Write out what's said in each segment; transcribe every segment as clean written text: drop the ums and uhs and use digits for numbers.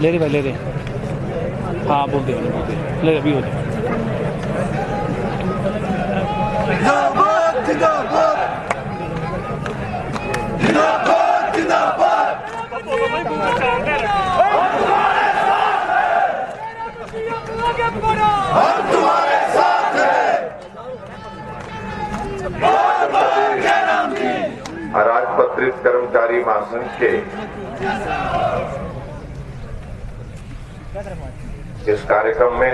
ले रहे भाई ले रहे। हाँ बोल दे ले अभी हो जाए। जिंदाबाद जिंदाबाद जिंदाबाद जिंदाबाद। हम तुम्हारे साथ हैं। अराजपत्रित कर्मचारी महासंघ के इस कार्यक्रम में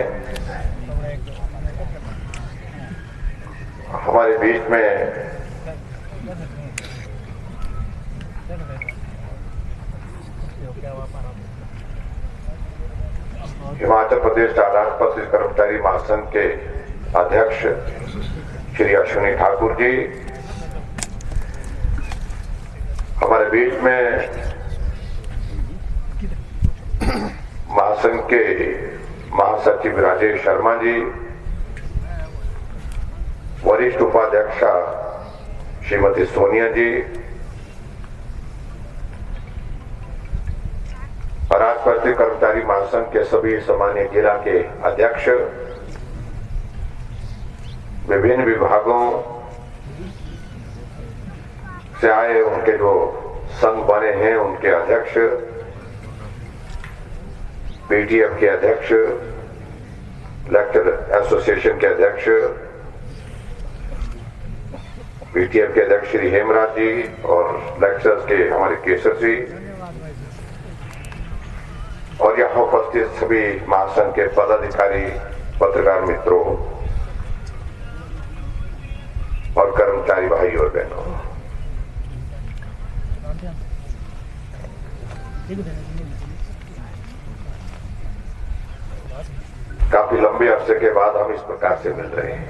हमारे बीच में हिमाचल प्रदेश अराजपत्रित कर्मचारी महासंघ के अध्यक्ष श्री अश्विनी ठाकुर जी, हमारे बीच में महासंघ के महासचिव राजेश शर्मा जी, वरिष्ठ उपाध्यक्षा श्रीमती सोनिया जी, अराजपत्रित कर्मचारी महासंघ के सभी सामान्य जिला के अध्यक्ष, विभिन्न विभागों से आए उनके जो संघ बने हैं उनके अध्यक्ष, पीटीएफ के अध्यक्ष, लेक्चर एसोसिएशन के अध्यक्ष, पीटीएफ के अध्यक्ष श्री हेमराज जी और लेक्चरर्स के हमारे केसर जी और यहाँ उपस्थित सभी महासंघ के पदाधिकारी, पत्रकार मित्रों और कर्मचारी भाई और बहनों, काफी लंबे अरसे के बाद हम इस प्रकार से मिल रहे हैं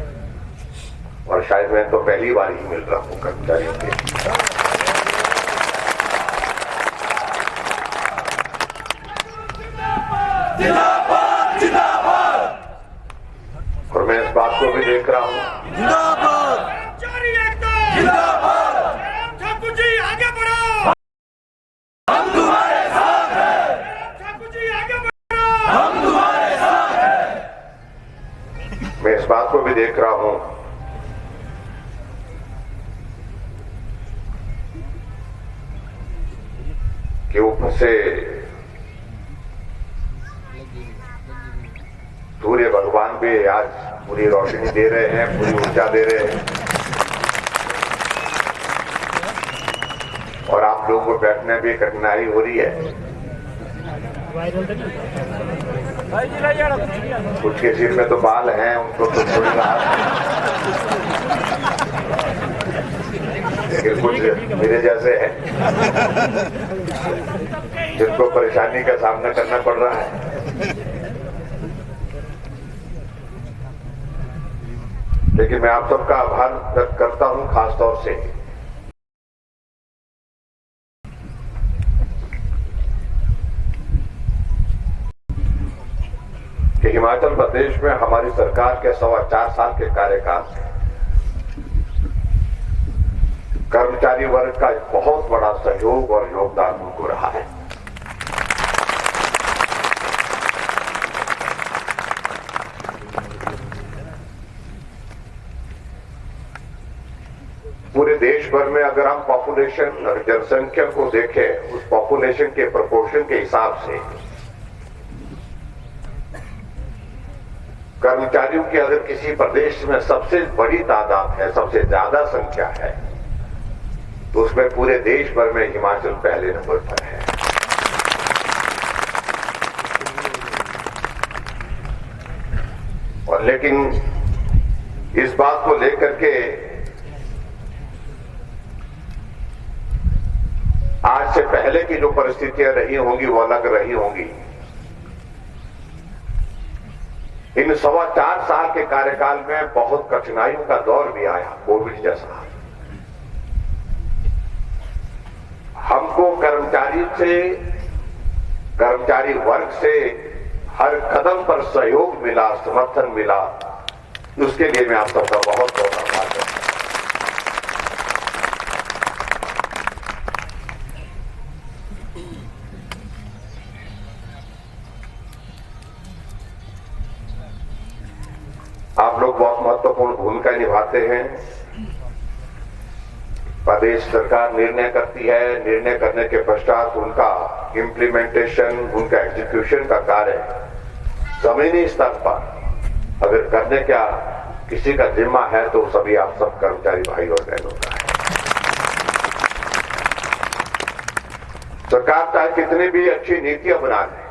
और शायद मैं तो पहली बार ही मिल रहा हूं कर्मचारियों के। जिंदाबाद जिंदाबाद। और मैं इस बात को भी देख रहा हूं जिंदाबाद जिंदाबाद। ठाकुर जी आगे बढ़ो, हम तुम्हारे साथ हैं। ठाकुर जी आगे बढ़ो, हम तुम्हारे साथ हैं। मैं इस बात को भी देख रहा हूं कि ऊपर से सूर्य भगवान भी आज पूरी रोशनी दे रहे हैं, पूरी ऊर्जा दे रहे हैं और आप लोगों को बैठने भी कठिनाई हो रही है। कुछ के सिर में तो बाल हैं, उनको तो थोड़ी राहत, लेकिन कुछ मेरे जैसे हैं जिनको परेशानी का सामना करना पड़ रहा है। लेकिन मैं आप सबका आभार व्यक्त करता हूं खास तौर से कि हिमाचल प्रदेश में हमारी सरकार के 4.25 साल के कार्यकाल में कर्मचारी वर्ग का एक बहुत बड़ा सहयोग और योगदान उनको रहा है। पूरे देश भर में अगर हम पॉपुलेशन जनसंख्या को देखें, उस पॉपुलेशन के प्रोपोर्शन के हिसाब से कर्मचारियों की अगर किसी प्रदेश में सबसे बड़ी तादाद है, सबसे ज्यादा संख्या है, तो उसमें पूरे देश भर में हिमाचल पहले नंबर पर है। और लेकिन इस बात को लेकर के आज से पहले की जो परिस्थितियां रही होंगी वो अलग रही होंगी। इन 4.25 साल के कार्यकाल में बहुत कठिनाइयों का दौर भी आया, कोविड जैसा। हमको कर्मचारी वर्ग से हर कदम पर सहयोग मिला, समर्थन मिला, उसके लिए मैं आप सबका बहुत बहुत आभार करता हूं। लोग बहुत महत्वपूर्ण भूमिका निभाते हैं। प्रदेश सरकार निर्णय करती है, निर्णय करने के पश्चात उनका इम्प्लीमेंटेशन, उनका एग्जीक्यूशन का कार्य जमीनी स्तर पर अगर करने का किसी का जिम्मा है तो सभी आप सब कर्मचारी भाई और बहनों का है। सरकार चाहे कितनी भी अच्छी नीतियां बना ले,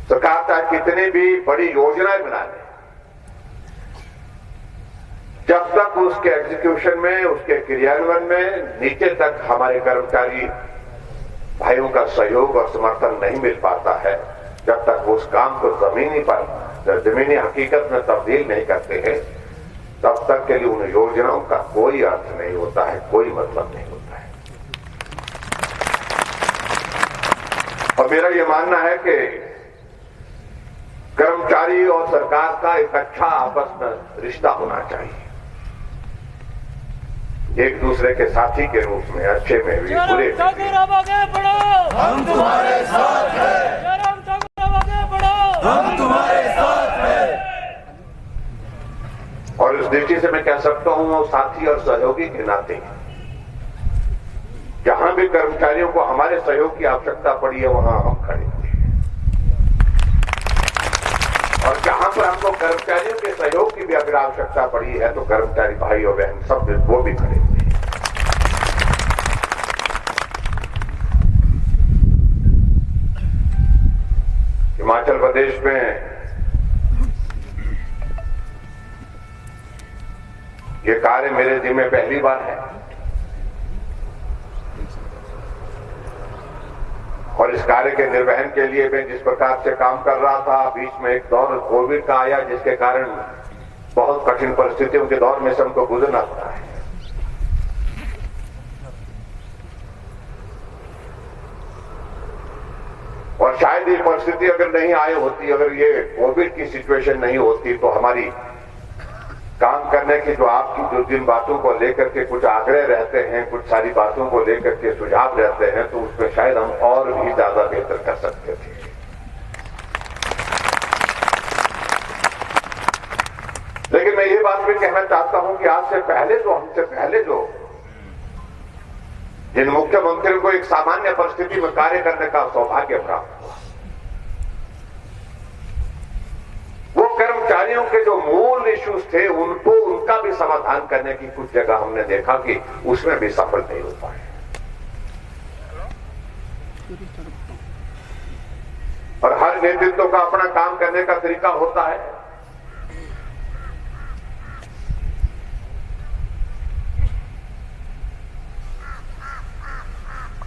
सरकार चाहे कितनी भी बड़ी योजनाएं बना ले, जब तक उसके एग्जीक्यूशन में, उसके क्रियान्वयन में नीचे तक हमारे कर्मचारी भाइयों का सहयोग और समर्थन नहीं मिल पाता है, जब तक वो उस काम को जमीनी हकीकत में तब्दील नहीं करते हैं, तब तक के लिए उन योजनाओं का कोई अर्थ नहीं होता है, कोई मतलब नहीं होता है। और मेरा ये मानना है कि कर्मचारी और सरकार का एक अच्छा आपस में रिश्ता होना चाहिए, एक दूसरे के साथी के रूप में, अच्छे में भी, बुरे में भी। हम तुम्हारे साथ हैं, हम तुम्हारे साथ हैं। और इस दृष्टि से मैं कह सकता हूं, वो साथी और सहयोगी के नाते जहां भी कर्मचारियों को हमारे सहयोग की आवश्यकता पड़ी है वहां हम खड़े थे, और जहां पर हमको कर्मचारियों के सहयोग की भी अगर आवश्यकता पड़ी है तो कर्मचारी भाई और बहन सब वो भी खड़े थे। हिमाचल प्रदेश में ये कार्य मेरे जिम्मे पहली बार है, और इस कार्य के निर्वहन के लिए मैं जिस प्रकार से काम कर रहा था, बीच में एक दौर कोविड का आया जिसके कारण बहुत कठिन परिस्थितियों के दौर में से हमको गुजरना पड़ा है। और शायद ये परिस्थिति अगर नहीं आई होती, अगर ये कोविड की सिचुएशन नहीं होती, तो हमारी काम करने की जो आपकी जो जिन बातों को लेकर के कुछ आग्रह रहते हैं, कुछ सारी बातों को लेकर के सुझाव रहते हैं, तो उसमें शायद हम और भी ज्यादा बेहतर कर सकते थे। लेकिन मैं ये बात भी कहना चाहता हूं कि आज से पहले जो, हमसे पहले जो जिन मुख्यमंत्रियों को एक सामान्य परिस्थिति में कार्य करने का सौभाग्य प्राप्त हुआ, वो कर्मचारियों के जो मूल इश्यूज थे उनको, उनका भी समाधान करने की कुछ जगह हमने देखा कि उसमें भी सफल नहीं हो पाए। और हर नेतृत्व का अपना काम करने का तरीका होता है।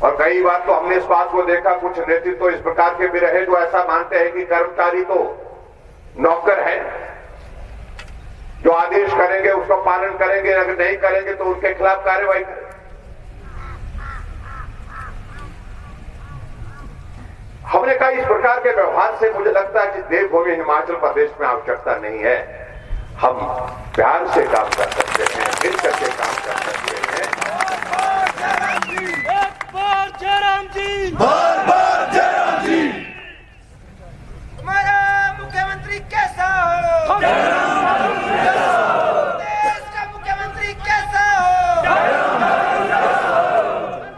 और कई बार तो हमने इस बात को देखा, कुछ नेतृत्व इस प्रकार के भी रहे जो ऐसा मानते हैं कि कर्मचारी तो नौकर है, जो आदेश करेंगे उसका पालन करेंगे, अगर नहीं करेंगे तो उनके खिलाफ कार्रवाई करेंगे। हमने कहा इस प्रकार के व्यवहार से मुझे लगता है कि देवभूमि हिमाचल प्रदेश में आवश्यकता नहीं है। हम प्यार से काम कर सकते हैं, मिल करके काम कर सकते हैं। जयराम जी, बार बार जयराम जी। हमारा मुख्यमंत्री कैसा हो? देश का मुख्यमंत्री कैसा हो?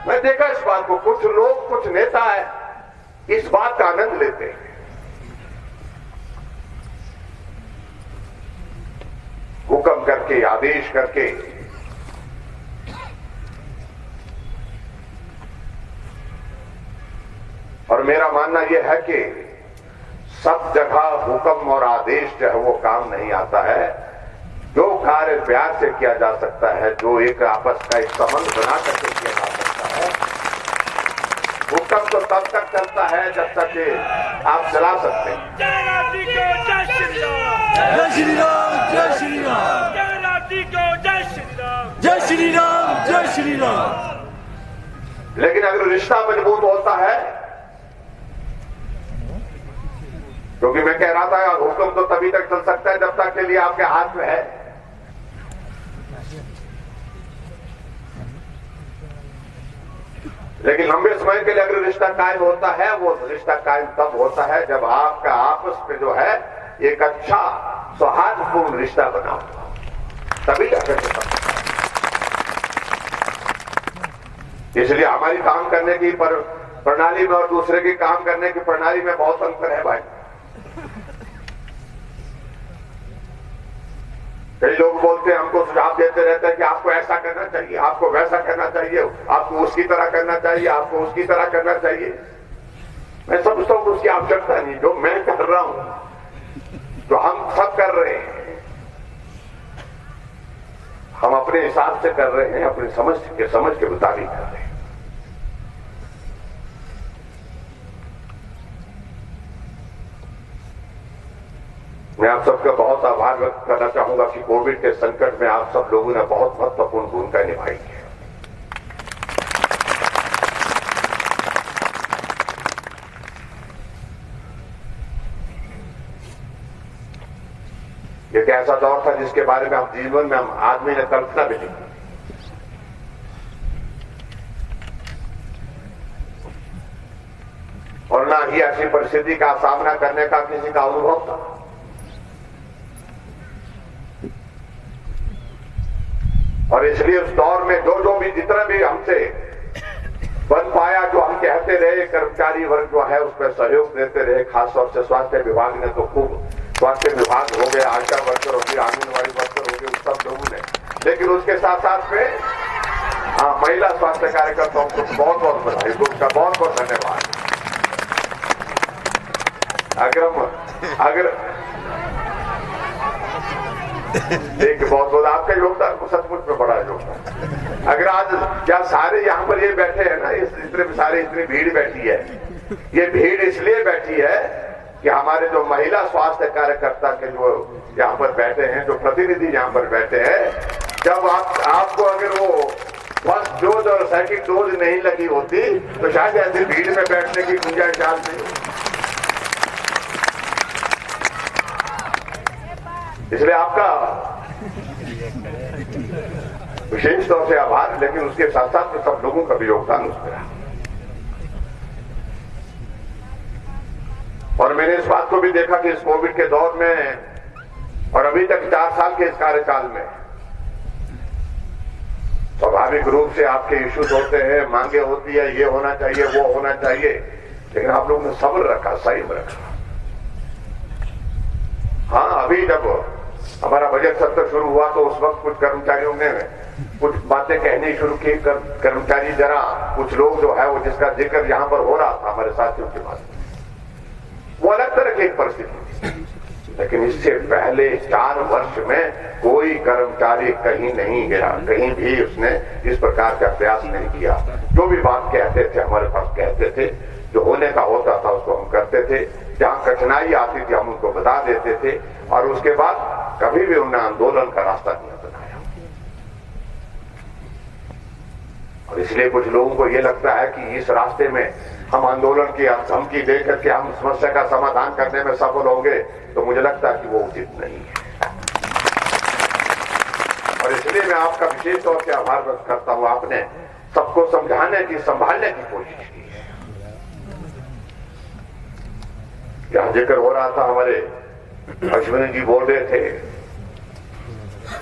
मैं देखा इस बात को, कुछ लोग, कुछ नेता है इस बात का आनंद लेते हैं। हुक्म करके, आदेश करके, और मेरा मानना यह है कि सब जगह हुक्म और आदेश जो है वो काम नहीं आता है। जो कार्य प्यार से किया जा सकता है, जो एक आपस का एक संबंध बना करके किया जा सकता है, हुक्म तो तब तक चलता है जब तक कि आप चला सकते हैं। जयराम जी को जय श्री राम, जय श्री राम, जय श्री राम, जयराम जी को जय श्री राम, जय श्री राम, जय श्री राम। लेकिन अगर रिश्ता मजबूत होता है, क्योंकि मैं कह रहा था हुक्म तो तभी तक चल सकता है जब तक के लिए आपके हाथ में है। लेकिन लंबे समय के लिए अगर रिश्ता कायम होता है, वो रिश्ता कायम तब होता है जब आपका आपस में जो है एक अच्छा सौहार्दपूर्ण रिश्ता बना हुआ, तभी जाकर के सब। इसलिए हमारी काम करने की प्रणाली में और दूसरे की काम करने की प्रणाली में बहुत अंतर है भाई। कई लोग बोलते हैं, हमको सुझाव देते रहते हैं कि आपको ऐसा करना चाहिए, आपको वैसा करना चाहिए, आपको उसकी तरह करना चाहिए, आपको उसकी तरह करना चाहिए। मैं समझता हूं उसकी आवश्यकता नहीं। जो मैं कर रहा हूं, जो हम सब कर रहे हैं, हम अपने हिसाब से कर रहे हैं, अपनी समझ के मुताबिक कर रहे हैं। मैं आप सबका बहुत आभार व्यक्त करना चाहूंगा कि कोविड के संकट में आप सब लोगों ने बहुत महत्वपूर्ण भूमिका निभाई है। एक ऐसा दौर था जिसके बारे में हम जीवन में हम आदमी ने कल्पना भी नहीं की। और ना ही ऐसी परिस्थिति का सामना करने का किसी का अनुभव था। और इसलिए उस दौर में जो भी जितना भी हमसे बन पाया, जो हम कहते रहे, कर्मचारी वर्ग जो है उसमें सहयोग देते रहे। खासतौर से स्वास्थ्य विभाग ने तो खूब, स्वास्थ्य विभाग हो गया, आशा वर्कर हो गई, आंगनबाड़ी वर्कर हो गए, उस सब लोगों ने। लेकिन उसके साथ साथ में महिला स्वास्थ्य कार्यकर्ताओं को बहुत बहुत बधाई, उनका बहुत बहुत धन्यवाद। अगर एक बहुत बहुत आपका योगदान को सचमुच में बड़ा योगदान। अगर आज या सारे यहाँ पर ये बैठे हैं ना, इतनी भीड़ बैठी है, ये भीड़ इसलिए बैठी है कि हमारे जो महिला स्वास्थ्य कार्यकर्ता के जो यहाँ पर बैठे हैं, जो प्रतिनिधि यहाँ पर बैठे हैं, जब आपको अगर वो फर्स्ट डोज और सेकंड डोज नहीं लगी होती तो शायद ऐसी भीड़ में बैठने की गुंजाइश नहीं। इसलिए आपका विशेष तौर से आभार, लेकिन उसके साथ साथ में सब लोगों का भी योगदान उसमें रहा। और मैंने इस बात को भी देखा कि इस कोविड के दौर में और अभी तक 4 साल के इस कार्यकाल में स्वाभाविक रूप से आपके इश्यूज होते हैं, मांगे होती है, ये होना चाहिए, वो होना चाहिए, लेकिन आप लोगों ने सब्र रखा, संयम रखा। हाँ, अभी जब हमारा बजट सत्र शुरू हुआ तो उस वक्त कुछ कर्मचारियों ने कुछ बातें कहनी शुरू की। कर्मचारी जरा कुछ लोग जो है वो, जिसका जिक्र यहां पर हो रहा था हमारे साथियों के पास, वो अलग तरह की एक परिस्थिति थी। लेकिन इससे पहले 4 वर्ष में कोई कर्मचारी कहीं नहीं गया, कहीं भी उसने इस प्रकार का प्रयास नहीं किया। जो भी बात कहते थे हमारे पास कहते थे, जो होने का होता था उसको हम करते थे, जहां कठिनाई आती थी हम उनको बता देते थे, और उसके बाद कभी भी उन्हें आंदोलन का रास्ता नहीं अपनाया। और इसलिए कुछ लोगों को यह लगता है कि इस रास्ते में हम आंदोलन की धमकी देकर के हम समस्या का समाधान करने में सफल होंगे, तो मुझे लगता है कि वो उचित नहीं है। और इसलिए मैं आपका विशेष तौर से आभार व्यक्त करता हूं। आपने सबको समझाने की, संभालने की कोशिश की है। यहां जिक्र हो रहा था, हमारे अश्विनी जी बोल रहे थे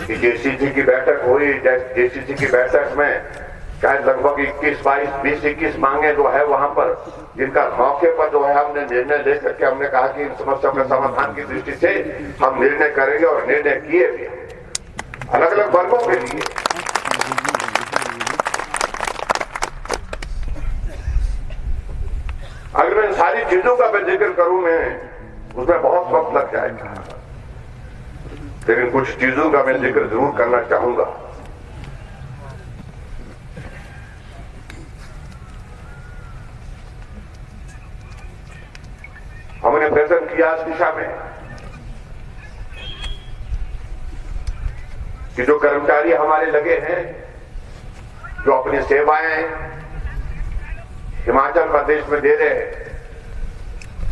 कि जेसीसी की बैठक हुई। जेसीसी की बैठक में शायद लगभग 20-21 मांगे जो है वहां पर, जिनका मौके पर जो है हमने निर्णय लेकर के हमने कहा कि इन समस्या के समाधान की दृष्टि से हम निर्णय करेंगे, और निर्णय किए भी अलग अलग वर्गों के लिए। अगर मैं इन सारी चीजों का मैं जिक्र करूं, मैं उसमें बहुत वक्त लग जाएगा, लेकिन कुछ चीजों का मैं जिक्र जरूर करना चाहूंगा। हमने प्रयत्न किया इस दिशा में कि जो कर्मचारी हमारे लगे हैं, जो अपनी सेवाएं हिमाचल प्रदेश में दे रहे हैं,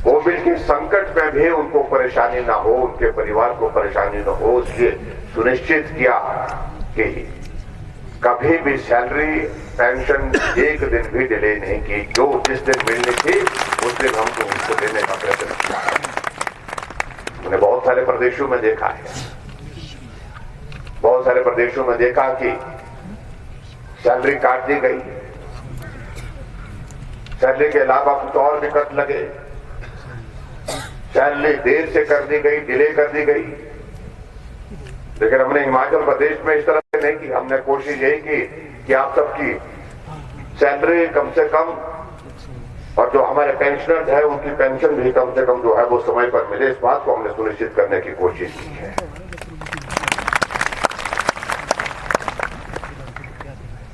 कोविड के संकट में भी उनको परेशानी ना हो, उनके परिवार को परेशानी ना हो, इसलिए सुनिश्चित किया कि कभी भी सैलरी पेंशन एक दिन भी डिले नहीं की। जो जिस दिन मिलनी थी उस दिन हमको उसको देने का प्रयत्न किया। मैंने बहुत बहुत सारे प्रदेशों में देखा है, बहुत सारे प्रदेशों में देखा कि सैलरी काट दी गई, सैलरी के अलावा कुछ और भी कट लगे, सैलरी देर से कर दी गई, डिले कर दी गई। लेकिन हमने हिमाचल प्रदेश में इस तरह से नहीं की। हमने कोशिश यही की कि आप सबकी सैलरी कम से कम और जो हमारे पेंशनर्स हैं उनकी पेंशन भी कम से कम जो है वो समय पर मिले, इस बात को हमने सुनिश्चित करने की कोशिश की है।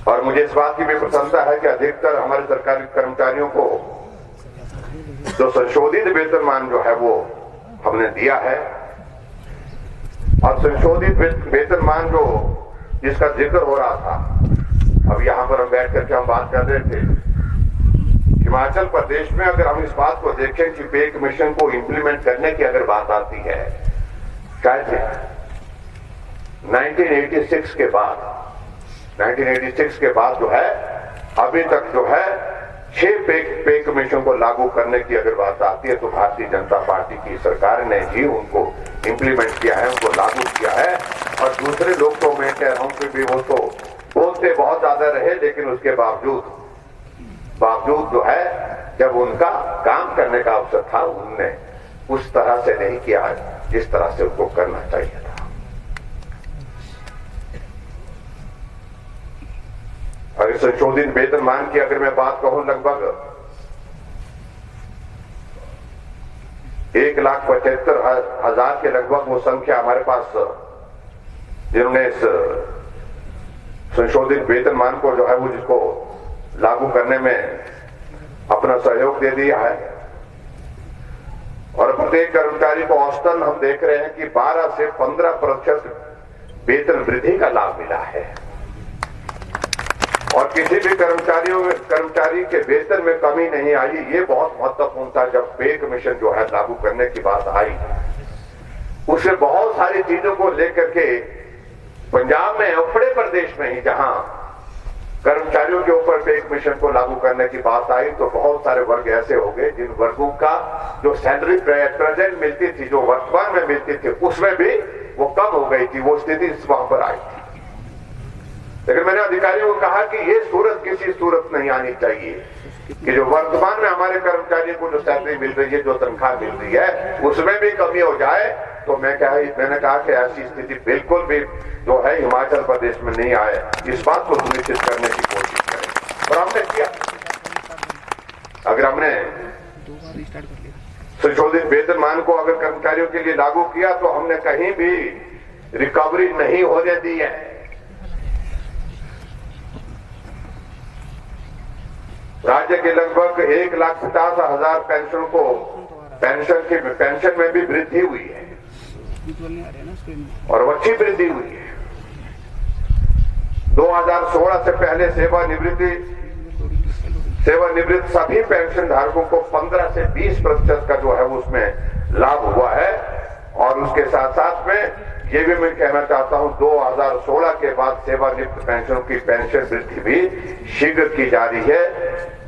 और मुझे इस बात की भी प्रसन्नता है कि अधिकतर हमारे सरकारी कर्मचारियों को जो संशोधित वेतनमान जो है वो हमने दिया है। और संशोधित वेतनमान जो जिसका जिक्र हो रहा था, अब यहां पर हम बैठ करके हम बात कर रहे थे, हिमाचल प्रदेश में अगर हम इस बात को देखें कि पे कमीशन को इंप्लीमेंट करने की अगर बात आती है, शायद 1986 के बाद जो है अभी तक जो है 6 पे कमीशन को लागू करने की अगर बात आती है तो भारतीय जनता पार्टी की सरकार ने ही उनको इंप्लीमेंट किया है, उनको लागू किया है। और दूसरे लोग तो मैं कह रहा हूं कि भी वो तो बोलते बहुत ज्यादा रहे, लेकिन उसके बावजूद जो है जब उनका काम करने का अवसर था उनने उस तरह से नहीं किया जिस तरह से उनको करना चाहिए था। अगर संशोधित वेतनमान की अगर मैं बात कहूं, लगभग 1,75,000 के लगभग वो संख्या हमारे पास जिन्होंने इस संशोधित वेतनमान को जो है वो जिसको लागू करने में अपना सहयोग दे दिया है। और प्रत्येक कर्मचारी को औसतन हम देख रहे हैं कि 12 से 15% वेतन वृद्धि का लाभ मिला है। और किसी भी कर्मचारी के वेतन में कमी नहीं आई। ये बहुत महत्वपूर्ण था। जब पे कमीशन जो है लागू करने की बात आई, उससे बहुत सारी चीजों को लेकर के पंजाब में, अपने प्रदेश में ही जहां कर्मचारियों के ऊपर पे कमीशन को लागू करने की बात आई, तो बहुत सारे वर्ग ऐसे हो गए जिन वर्गों का जो सैलरी प्रेजेंट मिलती थी, जो वर्तमान में मिलती थी, उसमें भी वो कम हो गई थी। वो स्थिति वहां पर आई थी। लेकिन मैंने अधिकारियों को कहा कि ये सूरत किसी सूरत नहीं आनी चाहिए कि जो वर्तमान में हमारे कर्मचारियों को जो सैलरी मिल रही है, जो तनख्वाह मिल रही है, उसमें भी कमी हो जाए। तो मैंने कहा कि ऐसी स्थिति बिल्कुल भी जो है हिमाचल प्रदेश में नहीं आए, इस बात को सुनिश्चित करने की कोशिश करें। और हमने किया। अगर हमने संशोधित वेतनमान को अगर कर्मचारियों के लिए लागू किया तो हमने कहीं भी रिकवरी नहीं होने दी है। राज्य के लगभग 1,50,000 पेंशन को पेंशन में भी वृद्धि हुई है और अच्छी वृद्धि हुई है। 2016 से पहले सेवानिवृत्त सभी पेंशन धारकों को 15 से 20% का जो है उसमें लाभ हुआ है। और उसके साथ साथ में ये भी मैं कहना चाहता हूं, 2016 के बाद सेवानिवृत्त पेंशनों की पेंशन वृद्धि भी शीघ्र की जा रही है,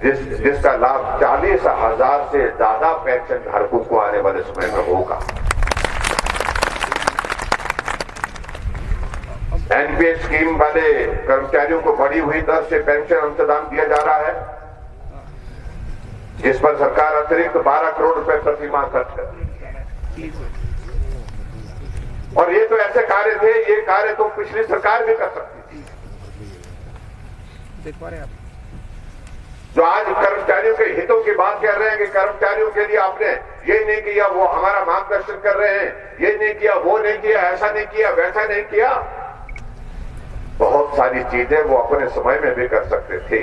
जिसका लाभ 40,000 से ज्यादा पेंशन धारकों को आने वाले समय में होगा। एनपीएस स्कीम वाले कर्मचारियों को बढ़ी हुई दर से पेंशन अंशदान दिया जा रहा है, जिस पर सरकार अतिरिक्त 12 करोड़ रुपए प्रति माह खर्च कर रही है। और ये तो ऐसे कार्य थे, ये कार्य तो पिछली सरकार भी कर सकती थी। देख पा रहे आप जो आज कर्मचारियों के हितों की बात कर रहे हैं कि कर्मचारियों के लिए आपने ये नहीं किया, वो हमारा मार्गदर्शन कर रहे हैं, ये नहीं किया, वो नहीं किया, ऐसा नहीं किया, वैसा नहीं किया। बहुत सारी चीजें वो अपने समय में भी कर सकते थे,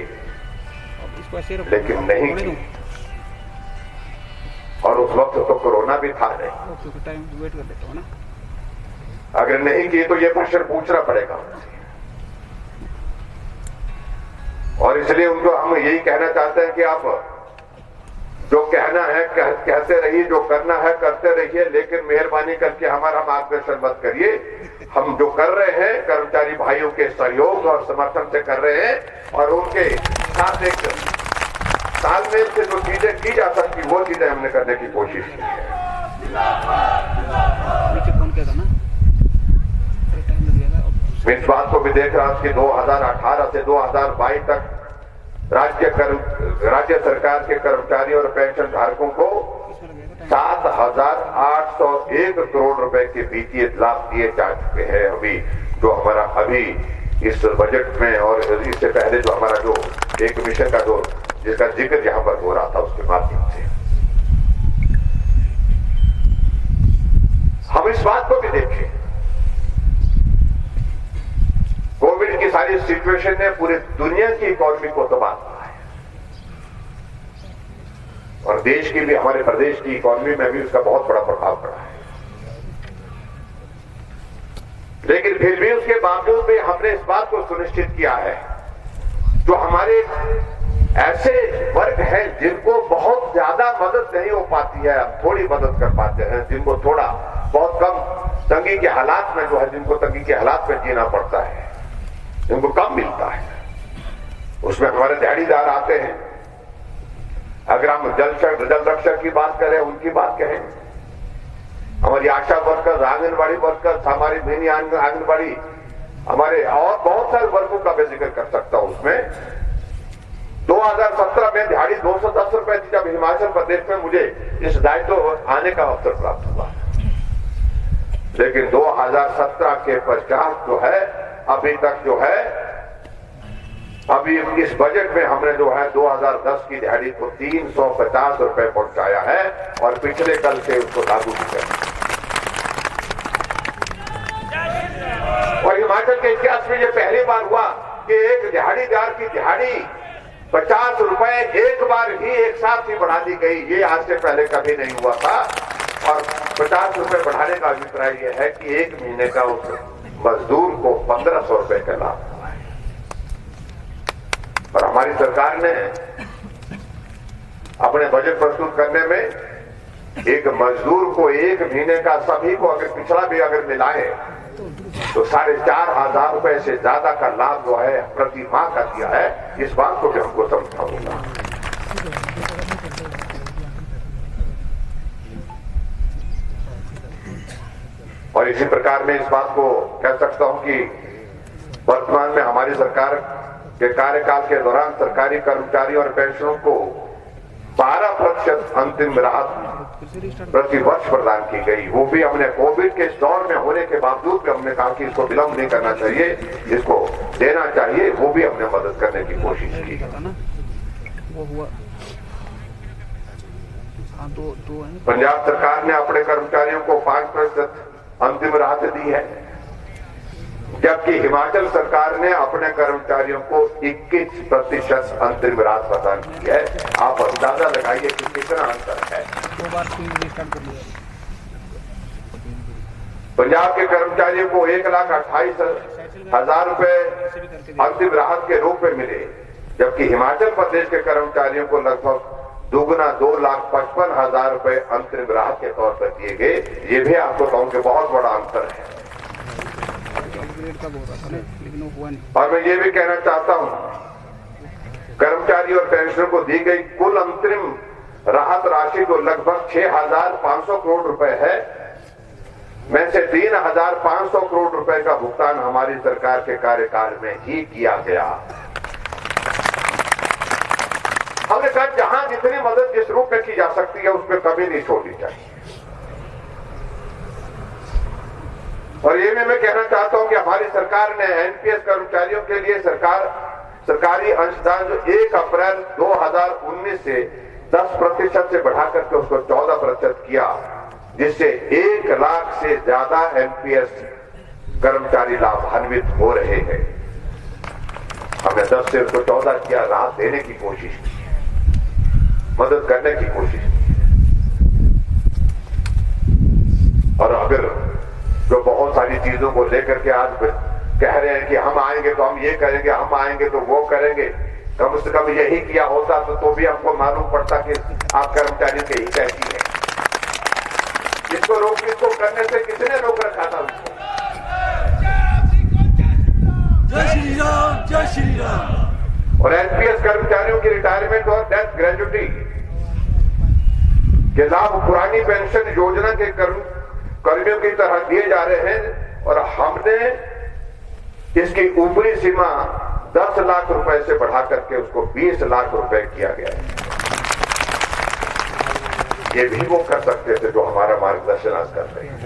लेकिन नहीं की। और उस वक्त तो कोरोना भी था नहीं। टाइम वेट कर लेता हूं ना। अगर नहीं की तो ये प्रश्न पूछना पड़ेगा। और इसलिए उनको हम यही कहना चाहते हैं कि आप जो कहना है कहते रहिए, जो करना है करते रहिए, लेकिन मेहरबानी करके हमारा मार्गदर्शन मत करिए। हम जो कर रहे हैं कर्मचारी भाइयों के सहयोग और समर्थन से कर रहे हैं, और उनके साथ एक तालमेल से जो चीजें की जा सकती वो चीजें हमने करने की कोशिश की है। मैं इस बात को भी देख रहा हूं कि 2018 से 2022 तक राज्य सरकार के कर्मचारियों और पेंशन धारकों को 7,801 करोड़ रुपए के वित्तीय लाभ दिए जा चुके हैं। अभी जो हमारा अभी इस बजट में और इससे पहले जो हमारा जो एक मिशन का जो जिसका जिक्र यहां पर हो रहा था उसके माध्यम से हम इस बात को भी देखें, कोविड की सारी सिचुएशन ने पूरी दुनिया की इकोनॉमी को तबाह किया है और देश की भी, हमारे प्रदेश की इकोनॉमी में भी उसका बहुत बड़ा प्रभाव पड़ा है। लेकिन फिर भी उसके बावजूद भी हमने इस बात को सुनिश्चित किया है, जो हमारे ऐसे वर्ग हैं जिनको बहुत ज्यादा मदद नहीं हो पाती है, हम थोड़ी मदद कर पाते हैं, जिनको थोड़ा बहुत कम तंगी के हालात में जो है, जिनको तंगी के हालात में जीना पड़ता है, जिनको कम मिलता है, उसमें हमारे दिहाड़ीदार आते हैं। अगर हम जल रक्षक की बात करें, उनकी बात कहें, हमारी आशा वर्कर्स, आंगनबाड़ी वर्कर्स, हमारी मिनी आंगनबाड़ी, हमारे और बहुत सारे वर्गों का मैं जिक्र कर सकता हूं। उसमें 2017 में दिहाड़ी 210 रुपए थी, जब हिमाचल प्रदेश में मुझे इस दायित्व आने का अवसर प्राप्त हुआ। लेकिन 2017 के पश्चात जो है, अभी तक जो है, अभी इस बजट में हमने जो है 2010 की दिहाड़ी को 350 रुपए पहुंचाया है और पिछले कल से उसको लागू भी किया। और हिमाचल के इतिहास में यह पहली बार हुआ कि एक दिहाड़ीदार की दिहाड़ी 50 रुपए एक बार ही एक साथ ही बढ़ा दी गई। ये आज से पहले कभी नहीं हुआ था। और 50 रुपए बढ़ाने का अभिप्राय यह है कि एक महीने का उस मजदूर को 1500 रुपए का लाभ हुआ है। और हमारी सरकार ने अपने बजट प्रस्तुत करने में एक मजदूर को एक महीने का, सभी को अगर पिछड़ा भी अगर मिलाए तो 4,500 रुपए से ज्यादा का लाभ जो है प्रति माह का दिया है। इस बात को भी हमको समझना होगा। और इसी प्रकार में इस बात को कह सकता हूं कि वर्तमान में हमारी सरकार के कार्यकाल के दौरान सरकारी कर्मचारियों और पेंशनरों को 12% अंतिम राहत प्रति वर्ष प्रदान की गई। वो भी हमने कोविड के इस दौर में होने के बावजूद भी हमने कहा कि इसको विलंब नहीं करना चाहिए, इसको देना चाहिए। वो भी हमने मदद करने की कोशिश की। पंजाब सरकार ने अपने कर्मचारियों को 5% अंतिम राहत दी है, जबकि हिमाचल सरकार ने अपने कर्मचारियों को 21% अंतिम राहत प्रदान की है। आप अंदाजा लगाइए कि कितना अंतर है। पंजाब के कर्मचारियों को 1,28,000 रुपए अंतिम राहत के रूप में मिले, जबकि हिमाचल प्रदेश के कर्मचारियों को लगभग दुगुना 2,55,000 रुपए अंतरिम राहत के तौर पर दिए गए। ये भी आपको कहूं कि बहुत बड़ा अंतर है। और मैं ये भी कहना चाहता हूं, कर्मचारी और पेंशनर को दी गई कुल अंतरिम राहत राशि तो लगभग 6,500 करोड़ रुपए है। में से 3,500 करोड़ रुपए का भुगतान हमारी सरकार के कार्यकाल में ही किया गया। हमने कहा जहां जितनी मदद जिस रूप में की जा सकती है उसमें कभी नहीं छोड़नी चाहिए। और ये भी मैं कहना चाहता हूं कि हमारी सरकार ने एनपीएस कर्मचारियों के लिए सरकारी अंशदान जो 1 अप्रैल 2019 से 10% से बढ़ा करके उसको 14% किया, जिससे 1 लाख से ज्यादा एनपीएस कर्मचारी लाभान्वित हो रहे हैं। हमने 10 से उसको 14 किया, राहत देने की कोशिश की, मदद करने की कोशिश की। और अगर जो बहुत सारी चीजों को लेकर के आज कह रहे हैं कि हम आएंगे तो हम ये करेंगे, हम आएंगे तो वो करेंगे, कम से कम यही किया होता तो भी हमको मालूम पड़ता कि आप कर्मचारियों के हित की है। इसको करने से किसने रोक रखा था उसको? जय श्री राम, जय श्री राम। और एनपीएस कर्मचारियों की रिटायरमेंट और डेथ ग्रेजुटी के लाभ पुरानी पेंशन योजना के कर्मियों की तरह दिए जा रहे हैं। और हमने इसकी ऊपरी सीमा 10 लाख रुपए से बढ़ा करके उसको 20 लाख रुपए किया गया है। ये भी वो कर सकते थे जो हमारा मार्गदर्शन आज कर रहे हैं।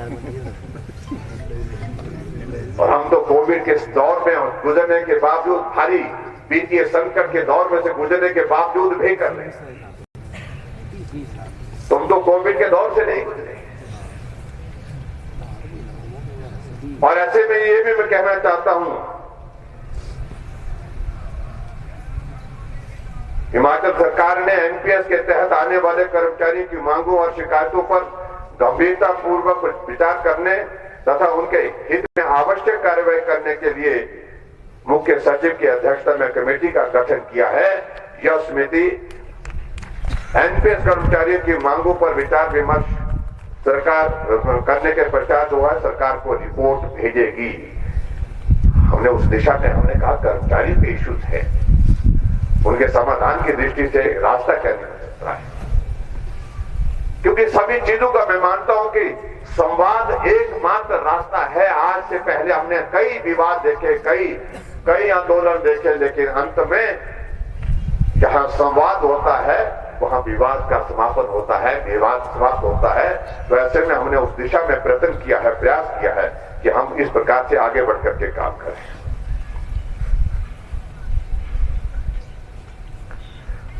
और हम तो कोविड के दौर में गुजरने के बावजूद, भारी वित्तीय संकट के दौर में से गुजरने के बावजूद भी कर रहे हैं। तुम तो कोविड के दौर से नहीं गुजरे। और ऐसे में ये भी मैं कहना चाहता हूं, हिमाचल सरकार ने एनपीएस के तहत आने वाले कर्मचारियों की मांगों और शिकायतों पर गंभीरता पूर्वक विचार करने तथा उनके हित में आवश्यक कार्रवाई करने के लिए मुख्य सचिव की अध्यक्षता में कमेटी का गठन किया है। यह समिति एनपीएस कर्मचारियों की मांगों पर विचार विमर्श सरकार करने के पश्चात जो है सरकार को रिपोर्ट भेजेगी। हमने उस दिशा में हमने कहा कर्मचारी के इश्यूज है, उनके समाधान की दृष्टि से रास्ता क्या निकल सकता है, क्योंकि सभी चीजों का मैं मानता हूं कि संवाद एकमात्र रास्ता है। आज से पहले हमने कई विवाद देखे, कई आंदोलन देखे, लेकिन अंत में जहां संवाद होता है वहां विवाद का समापन होता है, विवाद समाप्त होता है। तो ऐसे में हमने उस दिशा में प्रयत्न किया है, प्रयास किया है कि हम इस प्रकार से आगे बढ़कर के काम करें।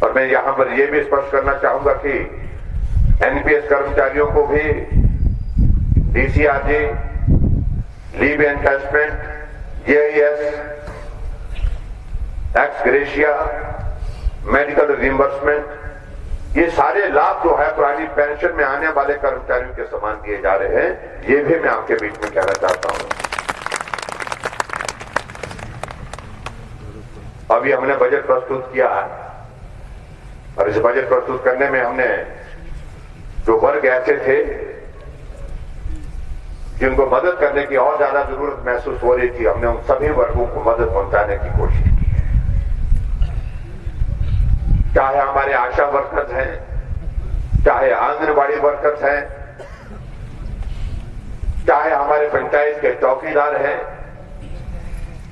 और मैं यहां पर यह भी स्पष्ट करना चाहूंगा कि एनपीएस कर्मचारियों को भी DCRG, leave encashment, JES, ex gratia, medical reimbursement, ये सारे लाभ जो है पुरानी पेंशन में आने वाले कर्मचारियों के समान दिए जा रहे हैं। ये भी मैं आपके बीच में कहना चाहता हूं। अभी हमने बजट प्रस्तुत किया है और इस बजट प्रस्तुत करने में हमने जो वर्ग ऐसे थे जिनको मदद करने की और ज्यादा जरूरत महसूस हो रही थी, हमने उन सभी वर्गों को मदद पहुंचाने की कोशिश की है। चाहे हमारे आशा वर्कर्स हैं, चाहे आंगनबाड़ी वर्कर्स हैं, चाहे हमारे पंचायत के चौकीदार हैं,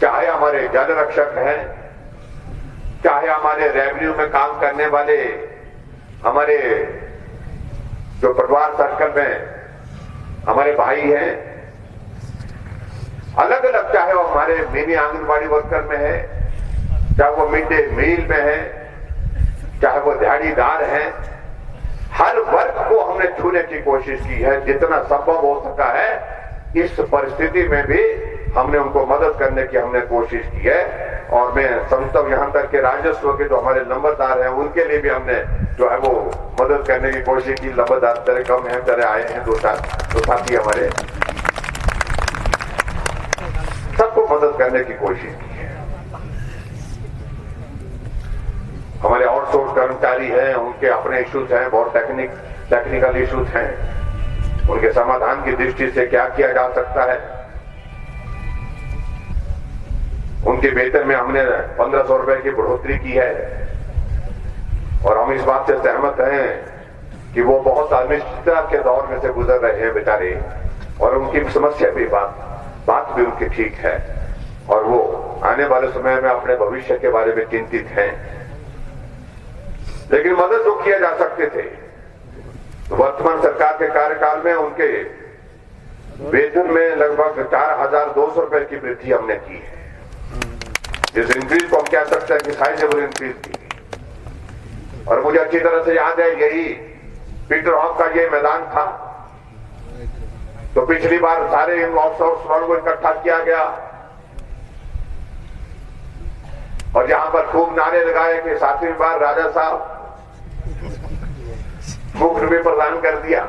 चाहे हमारे जल रक्षक हैं, चाहे हमारे रेवेन्यू में काम करने वाले हमारे जो पटवार सर्कल में हमारे भाई हैं, अलग अलग, चाहे वो हमारे मिनी आंगनबाड़ी वर्कर में है, चाहे वो मिड डे मील में है, चाहे वो दिहाड़ीदार हैं, हर वर्ग को हमने छूने की कोशिश की है जितना संभव हो सका है। इस परिस्थिति में भी हमने उनको मदद करने की हमने कोशिश की है। और मैं समझता हूं यहां तक के राजस्व के जो हमारे नंबरदार हैं उनके लिए भी हमने जो है वो मदद करने की कोशिश की। नंबरदार तरह कम है, तरह आए हैं दो साथी हमारे, सबको मदद करने की कोशिश की है। हमारे आउटसोर्स कर्मचारी हैं, उनके अपने इश्यूज हैं, बहुत टेक्निकल इश्यूज हैं, उनके समाधान की दृष्टि से क्या किया जा सकता है। उनके वेतन में हमने 1500 रुपए की बढ़ोतरी की है और हम इस बात से सहमत हैं कि वो बहुत अनिश्चितता के दौर में से गुजर रहे हैं बेचारे, और उनकी समस्या भी बात भी उनकी ठीक है और वो आने वाले समय में अपने भविष्य के बारे में चिंतित हैं। लेकिन मदद जो किया जा सकते थे, वर्तमान सरकार के कार्यकाल में उनके वेतन में लगभग 4200 रुपए की वृद्धि हमने की है। जिस इंक्रीज को हम कह सकते हैं कि साइजेबल इंक्रीज की। और मुझे अच्छी तरह से याद है, यही पीटर हॉफ का ये मैदान था। तो पिछली बार सारे आउटसोर्स वालों को इकट्ठा किया गया और यहां पर खूब नारे लगाए कि 7वीं बार राजा साहब मुफ्त में प्रदान कर दिया।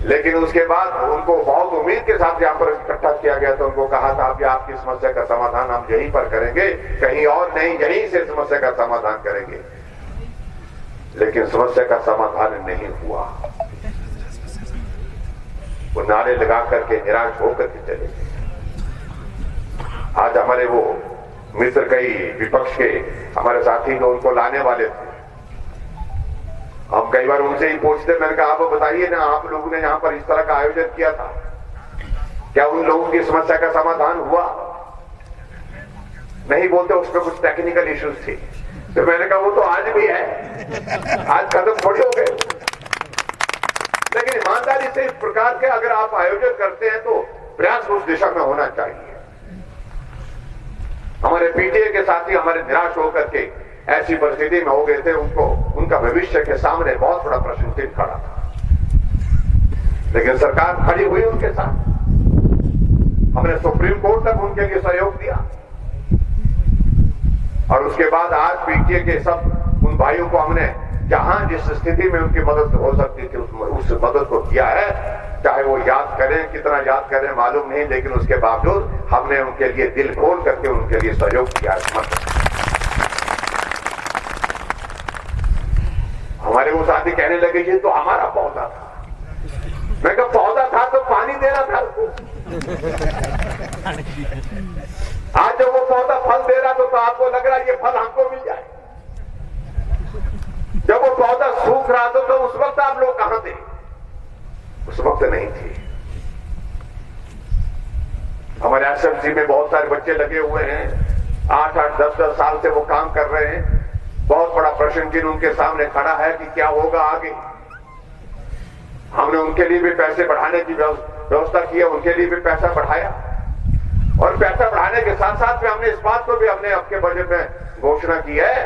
लेकिन उसके बाद उनको बहुत उम्मीद के साथ यहां पर इकट्ठा किया गया, तो उनको कहा था कि आपकी समस्या का समाधान हम यहीं पर करेंगे, कहीं और नहीं, यहीं से समस्या का समाधान करेंगे। लेकिन समस्या का समाधान नहीं हुआ। वो नारे लगा करके निराश होकर के चले गए। आज हमारे वो मित्र कई विपक्ष के हमारे साथी जो उनको लाने वाले थे, हम कई बार उनसे ही पूछते, मैंने कहा आप बताइए ना, आप लोगों ने यहाँ पर इस तरह का आयोजन किया था, क्या उन लोगों की समस्या का समाधान हुआ? नहीं बोलते, उसमें कुछ टेक्निकल इश्यूज थे। तो मैंने कहा वो तो आज भी है, आज खत्म थोड़ी हो गए। लेकिन ईमानदारी से इस प्रकार के अगर आप आयोजन करते हैं तो प्रयास उस दिशा में होना चाहिए। हमारे पीटीए के साथी हमारे निराश होकर के ऐसी परिस्थिति में हो गए थे, उनको उनका भविष्य के सामने बहुत बड़ा प्रश्न चिन्ह खड़ा था, लेकिन सरकार खड़ी हुई उनके साथ। हमने सुप्रीम कोर्ट तक उनके लिए सहयोग दिया और उसके बाद आज पीटीए के सब उन भाइयों को हमने जहां जिस स्थिति में उनकी मदद हो सकती थी उस मदद को किया है। चाहे वो याद करें, कितना याद करें मालूम नहीं, लेकिन उसके बावजूद हमने उनके लिए दिल खोल करके उनके लिए सहयोग किया। हमारे वो साथी कहने लगे ये तो हमारा पौधा था। मैं कहा पौधा था तो पानी देना था उसको। आज जब वो पौधा फल दे रहा तो आपको लग रहा है ये फल हमको मिल जाए। जब वो पौधा सूख रहा था तो उस वक्त आप लोग कहां थे? उस वक्त नहीं थे। हमारे एसएमसी में बहुत सारे बच्चे लगे हुए हैं, 8-8, 10-10 साल से वो काम कर रहे हैं। बहुत बड़ा प्रश्न चिन्ह उनके सामने खड़ा है कि क्या होगा आगे। हमने उनके लिए भी पैसे बढ़ाने की व्यवस्था की है, उनके लिए भी पैसा बढ़ाया और पैसा बढ़ाने के साथ साथ में हमने इस बात को भी हमने आपके बजट में घोषणा की है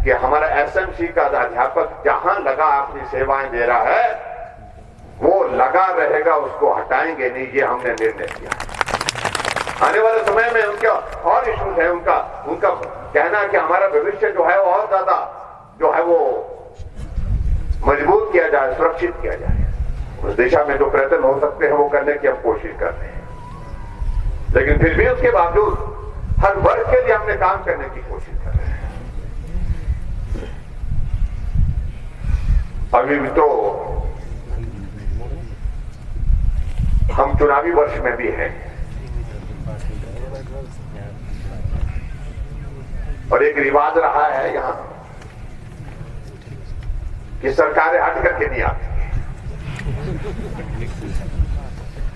कि हमारा एसएमसी का अध्यापक जहां लगा अपनी सेवाएं दे रहा है वो लगा रहेगा, उसको हटाएंगे नहीं। ये हमने निर्णय किया। आने वाले समय में उनका और इश्यूज है, उनका कहना कि हमारा भविष्य जो है वो और ज्यादा जो है वो मजबूत किया जाए, सुरक्षित किया जाए। उस दिशा में जो प्रयत्न हो सकते हैं वो करने की हम कोशिश कर रहे हैं, लेकिन फिर भी उसके बावजूद हर वर्ग के लिए हमने काम करने की कोशिश कर रहे हैं। अभी भी तो हम चुनावी वर्ष में भी हैं और एक रिवाज रहा है यहां कि सरकारें हट करके नहीं आती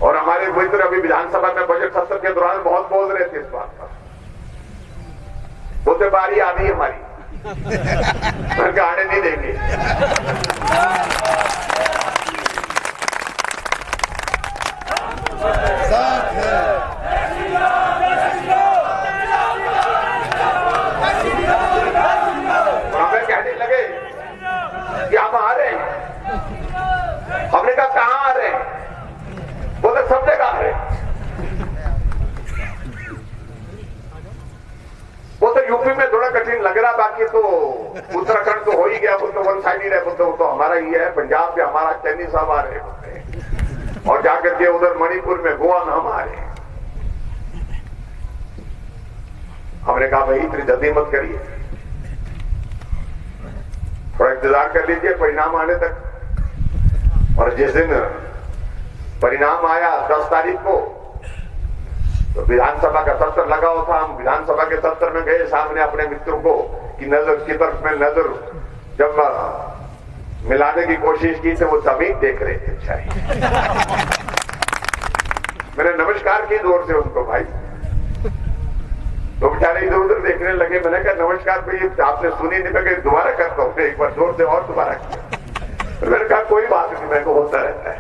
और हमारे मित्र अभी विधानसभा में बजट सत्र के दौरान बहुत बोल रहे थे इस बात पर। बोलते बारी आ गई हमारी, आने नहीं देंगे। हमें कहने लगे कि हम आ रहे हैं। हमने कहा कहां आ रहे हैं? बोले सब जगह आ रहे हैं। वो तो यूपी में थोड़ा कठिन लग रहा, बाकी तो उत्तराखंड तो हो ही गया। वो तो वन साइड ही रहे, वो तो हमारा ही है। पंजाब में हमारा चैनी साहब आ रहे होते और जाकर के उधर मणिपुर में गोवा में हम आ रहे हैं। हमने कहा भाई इतनी जल्दी मत करिए, थोड़ा इंतजार कर लीजिए परिणाम आने तक। और जिस दिन परिणाम आया 10 तारीख को तो विधानसभा का सत्र लगा हुआ था। हम विधानसभा के सत्र में गए, सामने अपने मित्रों को की नजर की तरफ में नजर जब मिलाने की कोशिश की तो वो सभी देख रहे थे। मैंने नमस्कार की जोर से उनको, भाई तो बेचारे इधर उधर देखने लगे। मैंने कहा नमस्कार भाई आपने सुनी नहीं, मैं दोबारा करता हूँ। एक बार जोर से और दोबारा किया। मैंने कहा कोई बात नहीं, मेरे को होता रहता है।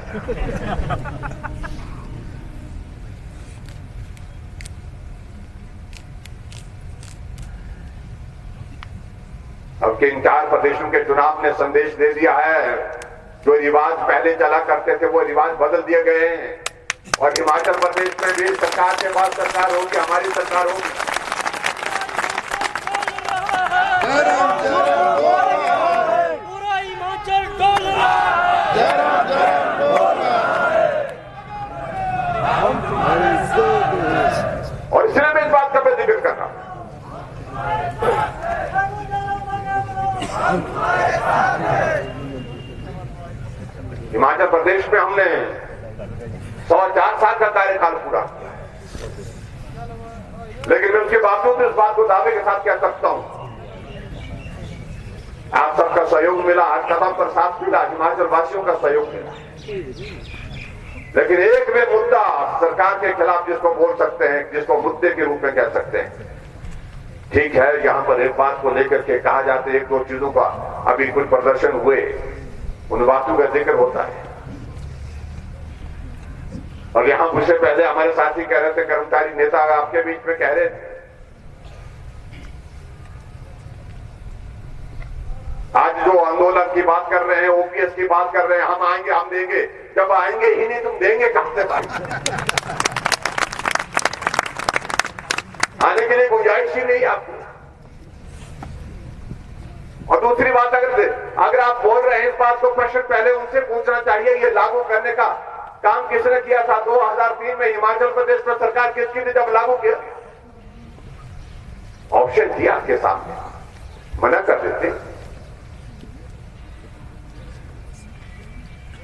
अब के इन 4 प्रदेशों के चुनाव ने संदेश दे दिया है, जो रिवाज पहले चला करते थे वो रिवाज बदल दिए गए हैं। और हिमाचल प्रदेश में भी सरकार के बाद सरकार होगी, हमारी सरकार होगी। पूरा हिमाचल डोल रहा और इसलिए मैं इस बात का मैं जिक्र कर रहा हूं। हिमाचल प्रदेश में हमने 104 साल का कार्यकाल पूरा किया, लेकिन मैं उसके बावजूद इस बात को दावे के साथ कह सकता हूं, आप सबका सहयोग मिला, हर कदम पर साथ मिला, हिमाचल वासियों का सहयोग मिला। लेकिन एक भी मुद्दा सरकार के खिलाफ जिसको बोल सकते हैं, जिसको मुद्दे के रूप में कह सकते हैं। ठीक है, यहां पर एक बात को लेकर के कहा जाता है, एक दो चीजों का अभी कुछ प्रदर्शन हुए, उन बातों का जिक्र होता है। और यहां मुझसे पहले हमारे साथी कह रहे थे, कर्मचारी नेता आपके बीच में कह रहे थे, आज जो आंदोलन की बात कर रहे हैं, ओपीएस की बात कर रहे हैं, हम आएंगे, हम देंगे, जब आएंगे ही नहीं तुम देंगे कहां से? आने के लिए गुंजाइश ही नहीं आपको। और दूसरी बात, अगर आप बोल रहे हैं इस बात को, प्रश्न पहले उनसे पूछना चाहिए, ये लागू करने का काम किसने किया था? 2003 में हिमाचल प्रदेश में सरकार किसकी थी जब लागू किया? ऑप्शन दिया आपके सामने, मना कर देते।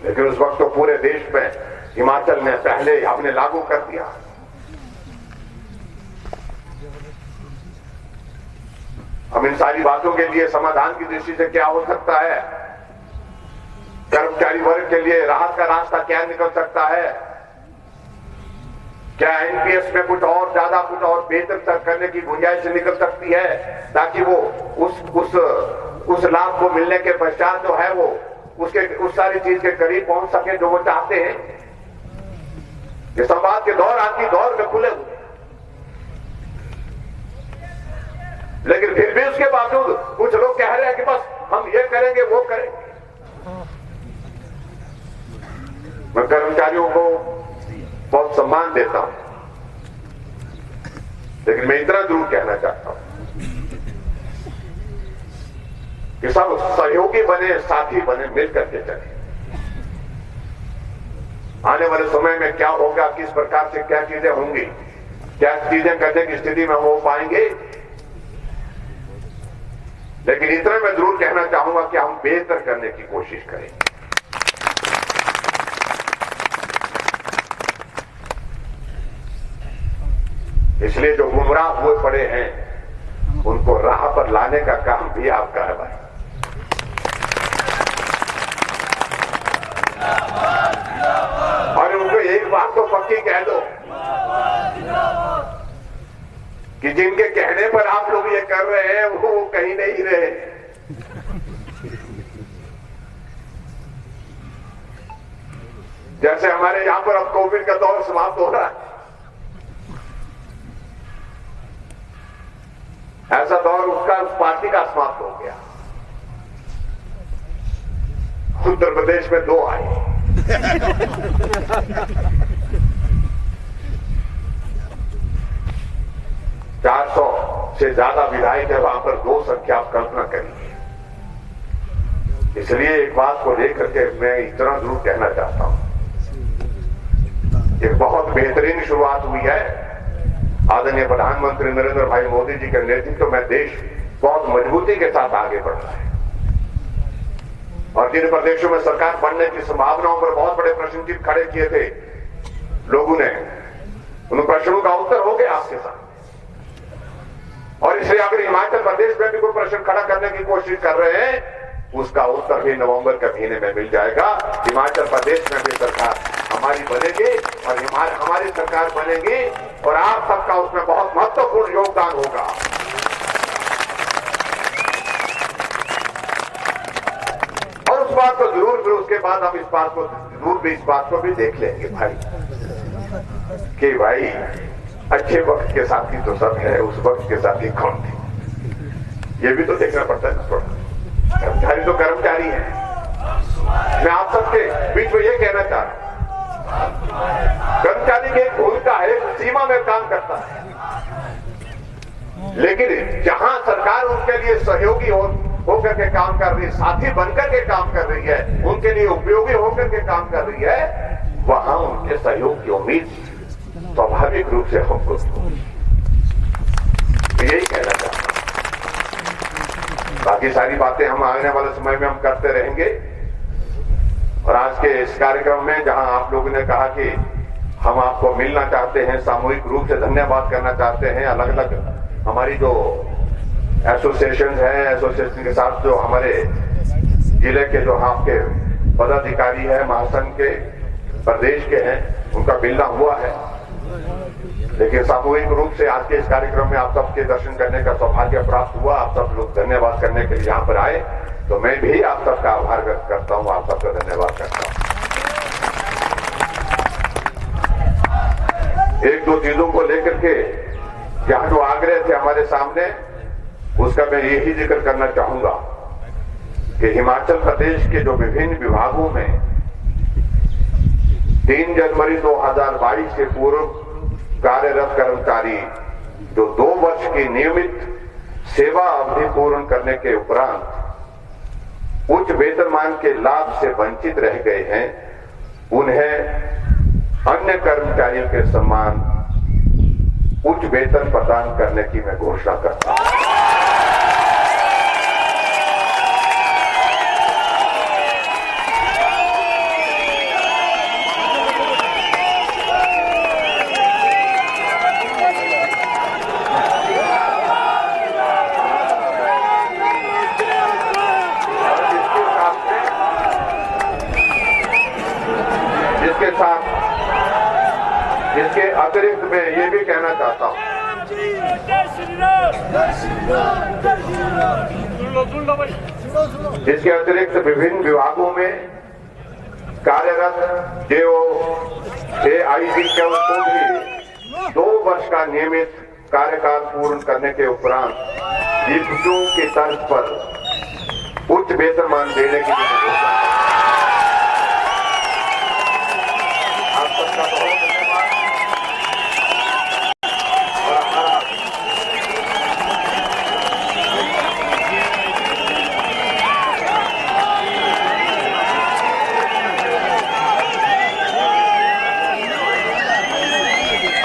लेकिन उस वक्त तो पूरे देश में हिमाचल ने पहले हमने लागू कर दिया। हम इन सारी बातों के लिए समाधान की दृष्टि से क्या हो सकता है, कर्मचारी वर्ग के लिए राहत का रास्ता क्या निकल सकता है, क्या एनपीएस में कुछ और ज्यादा, कुछ और बेहतर करने की गुंजाइश निकल सकती है, ताकि वो उस लाभ को मिलने के पश्चात जो है वो उस सारी चीज के करीब पहुंच सके जो वो चाहते हैं। ये संवाद के दौर आपकी दौर में खुले हुए, लेकिन फिर भी उसके बावजूद कुछ लोग कह रहे हैं कि बस हम ये करेंगे, वो करेंगे। मैं कर्मचारियों को बहुत सम्मान देता हूं, लेकिन मैं इतना जरूर कहना चाहता हूं कि सब सहयोगी बने, साथी बने, मिलकर के चले। आने वाले समय में क्या होगा, किस प्रकार से क्या चीजें होंगी, क्या चीजें करने की स्थिति में हो पाएंगे, लेकिन इतना मैं जरूर कहना चाहूंगा कि हम बेहतर करने की कोशिश करेंगे। इसलिए जो गुमराह हुए पड़े हैं उनको राह पर लाने का काम भी आपका है भाई। और उनको एक बात तो पक्की कह दो कि जिनके कहने पर आप लोग ये कर रहे हैं वो कहीं नहीं रहे। जैसे हमारे यहां पर अब कोविड का दौर समाप्त हो रहा है, ऐसा दौर उस पार्टी का समाप्त हो गया। उत्तर प्रदेश में 2 आए। से ज्यादा विधायक है, वहां पर 2 संख्या आप कल्पना करिए। इसलिए एक बात को लेकर के मैं इतना जरूर कहना चाहता हूं, एक बहुत बेहतरीन शुरुआत हुई है। आदरणीय प्रधानमंत्री नरेंद्र भाई मोदी जी के नेतृत्व में देश बहुत मजबूती के साथ आगे बढ़ रहा है। और जिन प्रदेशों में सरकार बनने की संभावनाओं पर बहुत बड़े प्रश्न चिन्ह खड़े किए थे लोगों ने, उन प्रश्नों का उत्तर हो गया आपके साथ। और इसलिए अगर हिमाचल प्रदेश में भी कोई प्रश्न खड़ा करने की कोशिश कर रहे हैं, उसका उत्तर भी नवंबर के महीने में मिल जाएगा। हिमाचल प्रदेश में भी सरकार हमारी बनेगी और हमारी सरकार बनेगी और आप सबका उसमें बहुत महत्वपूर्ण योगदान होगा। और उस बात को जरूर, फिर उसके बाद हम इस बात को जरूर भी, इस बात को भी देख लेंगे भाई कि भाई अच्छे वक्त के साथी तो सब है, उस वक्त के साथी कौन थे, ये भी तो देखना पड़ता है ना थोड़ा। कर्मचारी तो कर्मचारी है। मैं आप सबके बीच में ये कहना चाह रहा हूं, कर्मचारी की एक भूमिका है, एक सीमा में काम करता है, लेकिन जहां सरकार उनके लिए सहयोगी होकर के काम कर रही है, साथी बनकर के काम कर रही है, उनके लिए उपयोगी होकर के काम कर रही है, वहां उनके सहयोग की उम्मीद स्वाभाविक रूप से हमको यही कहना चाहता हूं। बाकी सारी बातें हम आने वाले समय में हम करते रहेंगे। और आज के इस कार्यक्रम में जहां आप लोगों ने कहा कि हम आपको मिलना चाहते हैं, सामूहिक रूप से धन्यवाद करना चाहते हैं, अलग अलग हमारी जो एसोसिएशन है, एसोसिएशन के साथ जो हमारे जिले के जो आपके पदाधिकारी है, महासंघ के प्रदेश के हैं, उनका मिलना हुआ है। लेकिन सामूहिक रूप से आज के इस कार्यक्रम में आप सबके दर्शन करने का सौभाग्य प्राप्त हुआ। आप सब लोग धन्यवाद करने के लिए यहाँ पर आए, तो मैं भी आप सबका आभार व्यक्त करता हूँ, आप सबका धन्यवाद करता हूँ। एक दो चीजों को लेकर के जहां जो आग्रह थे हमारे सामने, उसका मैं यही जिक्र करना चाहूंगा कि हिमाचल प्रदेश के जो विभिन्न विभागों में 3 जनवरी 2022 से पूर्व कार्यरत कर्मचारी जो 2 वर्ष की नियमित सेवा अवधि पूर्ण करने के उपरांत उच्च वेतनमान के लाभ से वंचित रह गए हैं, उन्हें अन्य कर्मचारियों के समान उच्च वेतन प्रदान करने की मैं घोषणा करता हूं। इसके अतिरिक्त मैं ये भी कहना चाहता हूं, इसके अतिरिक्त विभिन्न विभागों में कार्यरत जो AIG के उनको भी 2 वर्ष का नियमित कार्यकाल पूर्ण करने के उपरांत नियुक्तियों की तर्ज पर उच्च वेतनमान देने की घोषणा। आप सबका बहुत धन्यवाद।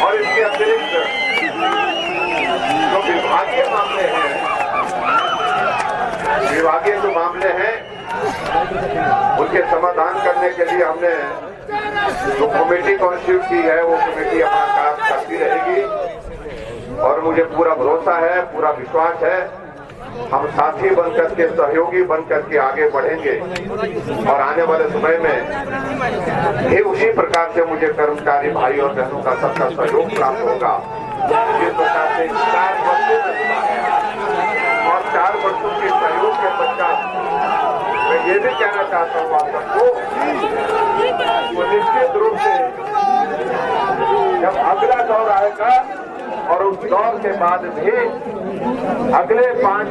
और इसके अतिरिक्त जो विभागीय मामले हैं, विभागीय जो मामले हैं उनके समाधान करने के लिए हमने जो कमेटी कॉन्स्टिट्यूट की है, वो कमेटी अपना काम करती रहेगी। और मुझे पूरा भरोसा है, पूरा विश्वास है, हम साथी बनकर के, सहयोगी बनकर के आगे बढ़ेंगे और आने वाले समय में भी उसी प्रकार से मुझे कर्मचारी भाई और बहनों का सबका सहयोग प्राप्त होगा जिस प्रकार से 4 वर्षों में हुआ है। और 4 वर्षों के सहयोग के पश्चात मैं ये भी कहना चाहता हूँ आप सबको, निश्चित रूप से जब अगला दौर आएगा और उस दौर के बाद भी अगले 5